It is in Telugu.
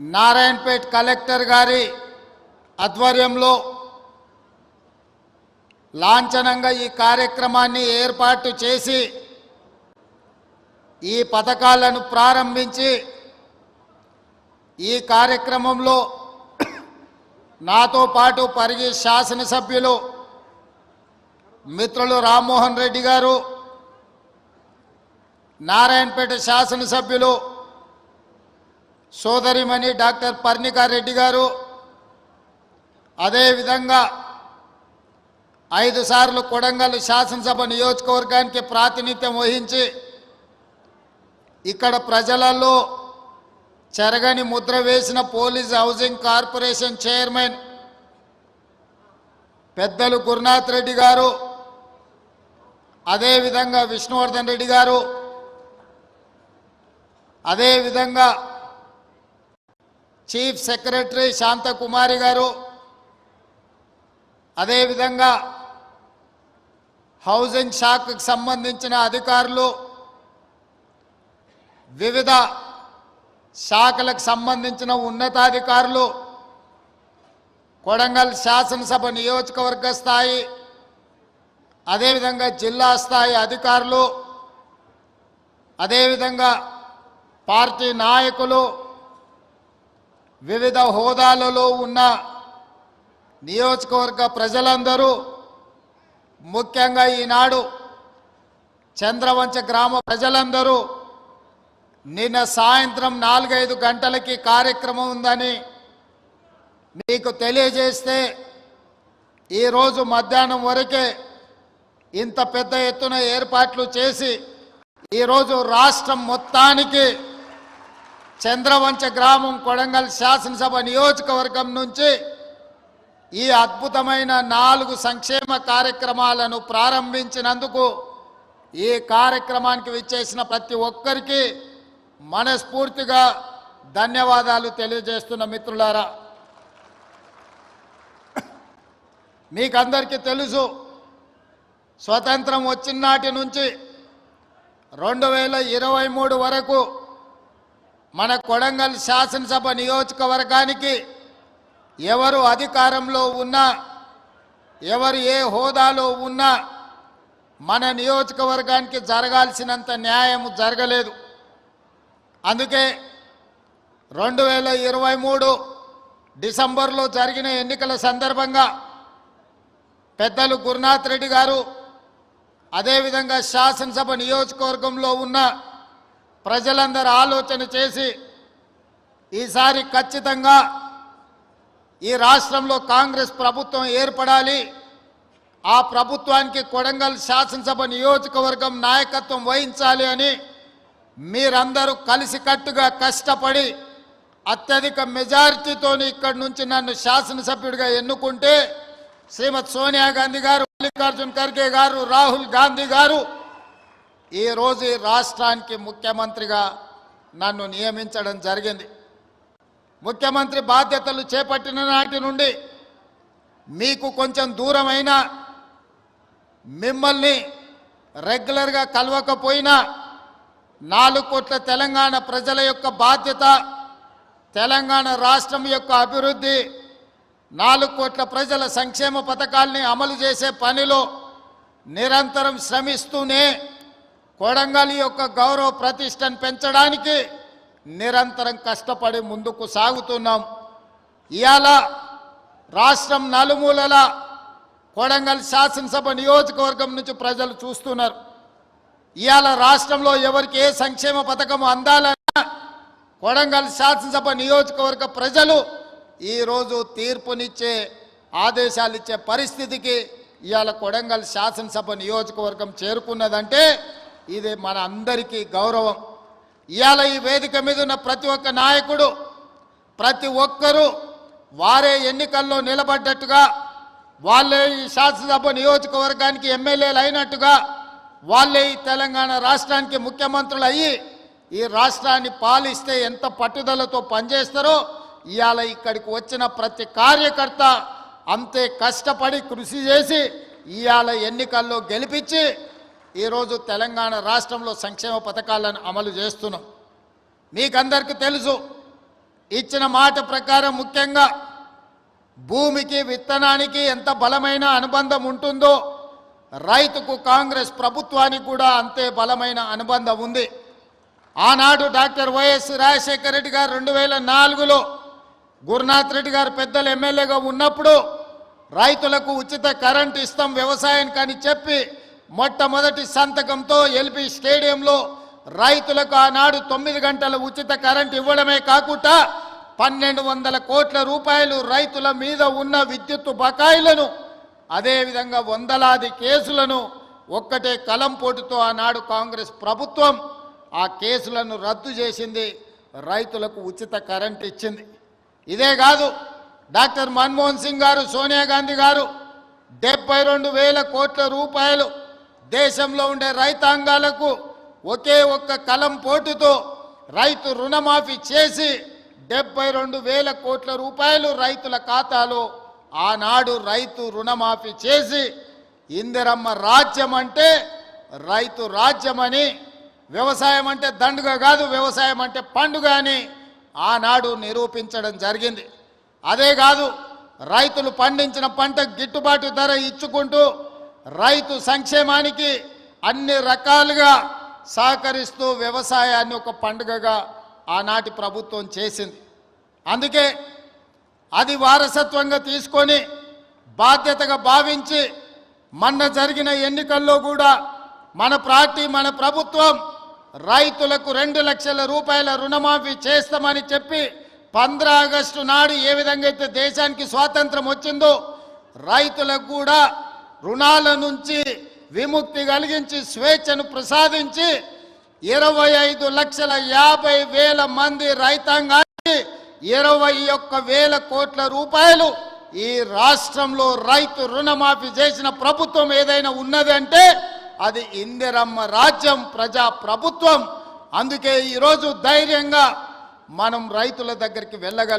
నారాయణపేట్ కలెక్టర్ గారి ఆధ్వర్యంలో లాంఛనంగా ఈ కార్యక్రమాన్ని ఏర్పాటు చేసి ఈ పథకాలను ప్రారంభించి ఈ కార్యక్రమంలో నాతో పాటు పరిగి శాసనసభ్యులు మిత్రులు రామ్మోహన్ రెడ్డి గారు, నారాయణపేట శాసనసభ్యులు సోదరిమణి డాక్టర్ పర్ణికా రెడ్డి గారు, అదేవిధంగా 5 సార్లు కొడంగల్ శాసనసభ నియోజకవర్గానికి ప్రాతినిధ్యం వహించి ఇక్కడ ప్రజలలో చెరగని ముద్ర వేసిన పోలీస్ హౌసింగ్ కార్పొరేషన్ చైర్మన్ పెద్దలు గురునాథ్ రెడ్డి గారు, అదేవిధంగా విష్ణువర్ధన్ రెడ్డి గారు, అదేవిధంగా చీఫ్ సెక్రటరీ శాంతకుమారి గారు, అదేవిధంగా హౌసింగ్ శాఖకు సంబంధించిన అధికారులు, వివిధ శాఖలకు సంబంధించిన ఉన్నతాధికారులు, కొడంగల్ శాసనసభ నియోజకవర్గ స్థాయి అదేవిధంగా జిల్లా స్థాయి అధికారులు, అదేవిధంగా పార్టీ నాయకులు, వివిధ హోదాలలో ఉన్న నియోజకవర్గ ప్రజలందరూ, ముఖ్యంగా ఈనాడు చంద్రవంచ గ్రామ ప్రజలందరూ నిన్న సాయంత్రం 4-5 గంటలకి కార్యక్రమం ఉందని మీకు తెలియజేస్తే ఈరోజు మధ్యాహ్నం వరకే ఇంత పెద్ద ఎత్తున ఏర్పాట్లు చేసి ఈరోజు రాష్ట్రం మొత్తానికి చంద్రవంచ గ్రామం కొడంగల్ శాసనసభ నియోజకవర్గం నుంచి ఈ అద్భుతమైన 4 సంక్షేమ కార్యక్రమాలను ప్రారంభించినందుకు ఈ కార్యక్రమానికి విచ్చేసిన ప్రతి ఒక్కరికి మనస్ఫూర్తిగా ధన్యవాదాలు తెలియజేస్తున్న మిత్రులారా, మీకందరికీ తెలుసు స్వతంత్రం వచ్చిన నాటి నుంచి 2023 వరకు మన కొడంగల్ శాసనసభ నియోజకవర్గానికి ఎవరు అధికారంలో ఉన్నా, ఎవరు ఏ హోదాలో ఉన్నా మన నియోజకవర్గానికి జరగాల్సినంత న్యాయం జరగలేదు. అందుకే 2023 డిసెంబర్లో జరిగిన ఎన్నికల సందర్భంగా పెద్దలు గురునాథ్ రెడ్డి గారు, అదేవిధంగా శాసనసభ నియోజకవర్గంలో ఉన్న ప్రజలందరూ ఆలోచన చేసి ఈసారి ఖచ్చితంగా ఈ రాష్ట్రంలో కాంగ్రెస్ ప్రభుత్వం ఏర్పడాలి, ఆ ప్రభుత్వానికి కొడంగల్ శాసనసభ నియోజకవర్గం నాయకత్వం వహించాలి అని మీరందరూ కలిసికట్టుగా కష్టపడి అత్యధిక మెజారిటీతో ఇక్కడి నుంచి నన్ను శాసనసభ్యుడిగా ఎన్నుకుంటే శ్రీమతి సోనియా గాంధీ గారు, మల్లికార్జున్ ఖర్గే గారు, రాహుల్ గాంధీ గారు ఈరోజు ఈ రాష్ట్రానికి ముఖ్యమంత్రిగా నన్ను నియమించడం జరిగింది. ముఖ్యమంత్రి బాధ్యతలు చేపట్టిన నాటి నుండి మీకు కొంచెం దూరమైన మిమ్మల్ని రెగ్యులర్గా కలవకపోయినా 4 కోట్ల తెలంగాణ ప్రజల యొక్క బాధ్యత, తెలంగాణ రాష్ట్రం యొక్క అభివృద్ధి, 4 కోట్ల ప్రజల సంక్షేమ పథకాల్ని అమలు చేసే పనిలో నిరంతరం శ్రమిస్తూనే కొడంగల్ యొక్క గౌరవ ప్రతిష్టను పెంచడానికి నిరంతరం కష్టపడి ముందుకు సాగుతున్నాం. ఇవాళ రాష్ట్రం నలుమూలల కొడంగల్ శాసనసభ నియోజకవర్గం నుంచి ప్రజలు చూస్తున్నారు. ఇవాళ రాష్ట్రంలో ఎవరికి ఏ సంక్షేమ పథకం అందాలన్నా కొడంగల్ శాసనసభ నియోజకవర్గ ప్రజలు ఈరోజు తీర్పునిచ్చే ఆదేశాలు ఇచ్చే పరిస్థితికి ఇవాళ కొడంగల్ శాసనసభ నియోజకవర్గం చేరుకున్నదంటే ఇది మన అందరికీ గౌరవం. ఇవాళ ఈ వేదిక మీద ఉన్న ప్రతి ఒక్క నాయకుడు, ప్రతి ఒక్కరూ వారే ఎన్నికల్లో నిలబడ్డట్టుగా, వాళ్ళే ఈ శాసనసభ నియోజకవర్గానికి ఎమ్మెల్యేలు అయినట్టుగా, వాళ్ళే ఈ తెలంగాణ రాష్ట్రానికి ముఖ్యమంత్రులు అయ్యి ఈ రాష్ట్రాన్ని పాలిస్తే ఎంత పట్టుదలతో పనిచేస్తారో ఇవాళ ఇక్కడికి వచ్చిన ప్రతి కార్యకర్త అంతే కష్టపడి కృషి చేసి ఇవాళ ఎన్నికల్లో గెలిపించి ఈరోజు తెలంగాణ రాష్ట్రంలో సంక్షేమ పథకాలను అమలు చేస్తున్నాం. మీకందరికీ తెలుసు ఇచ్చిన మాట ప్రకారం ముఖ్యంగా భూమికి విత్తనానికి ఎంత బలమైన అనుబంధం ఉంటుందో రైతుకు కాంగ్రెస్ ప్రభుత్వానికి కూడా అంతే బలమైన అనుబంధం ఉంది. ఆనాడు డాక్టర్ వైఎస్ రాజశేఖర రెడ్డి గారు 2004లో గురునాథ్ రెడ్డి గారు పెద్దలు ఎమ్మెల్యేగా ఉన్నప్పుడు రైతులకు ఉచిత కరెంట్ ఇస్తాం వ్యవసాయానికి అని చెప్పి మొట్టమొదటి సంతకంతో ఎల్బీ స్టేడియంలో రైతులకు ఆనాడు 9 గంటల ఉచిత కరెంట్ ఇవ్వడమే కాకుండా 1200 కోట్ల రూపాయలు రైతుల మీద ఉన్న విద్యుత్ బకాయిలను అదేవిధంగా వందలాది కేసులను ఒక్కటే కలంపోటుతో ఆనాడు కాంగ్రెస్ ప్రభుత్వం ఆ కేసులను రద్దు చేసింది, రైతులకు ఉచిత కరెంట్ ఇచ్చింది. ఇదే కాదు, డాక్టర్ మన్మోహన్ సింగ్ గారు, సోనియా గాంధీ గారు 72,000 కోట్ల రూపాయలు దేశంలో ఉండే రైతాంగాలకు ఒకే ఒక్క కలం పోటుతో రైతు రుణమాఫీ చేసి 72,000 కోట్ల రూపాయలు రైతుల ఖాతాలో ఆనాడు రైతు రుణమాఫీ చేసి ఇందిరమ్మ రాజ్యం అంటే రైతు రాజ్యమని, వ్యవసాయం అంటే దండుగ కాదు, వ్యవసాయం అంటే పండుగ అని ఆనాడు నిరూపించడం జరిగింది. అదే కాదు, రైతులు పండించిన పంటకు గిట్టుబాటు ధర ఇచ్చుకుంటూ రైతు సంక్షేమానికి అన్ని రకాలుగా సహకరిస్తూ వ్యవసాయాన్ని ఒక పండుగగా ఆనాటి ప్రభుత్వం చేసింది. అందుకే అది వారసత్వంగా తీసుకొని బాధ్యతగా భావించి మొన్న జరిగిన ఎన్నికల్లో కూడా మన పార్టీ, మన ప్రభుత్వం రైతులకు 2 లక్షల రూపాయల రుణమాఫీ చేస్తామని చెప్పి 15 ఆగస్టు నాడు ఏ విధంగా అయితే దేశానికి స్వాతంత్రం వచ్చిందో రైతులకు కూడా రుణాల నుంచి విముక్తి కలిగించి స్వేచ్ఛను ప్రసాదించి 25,50,000 మంది రైతాంగానికి 21,000 కోట్ల రూపాయలు ఈ రాష్ట్రంలో రైతు రుణమాఫీ చేసిన ప్రభుత్వం ఏదైనా ఉన్నదంటే అది ఇందిరమ్మ రాజ్యం, ప్రజా ప్రభుత్వం. అందుకే ఈరోజు ధైర్యంగా మనం రైతుల దగ్గరికి వెళ్ళగలుగుతాం.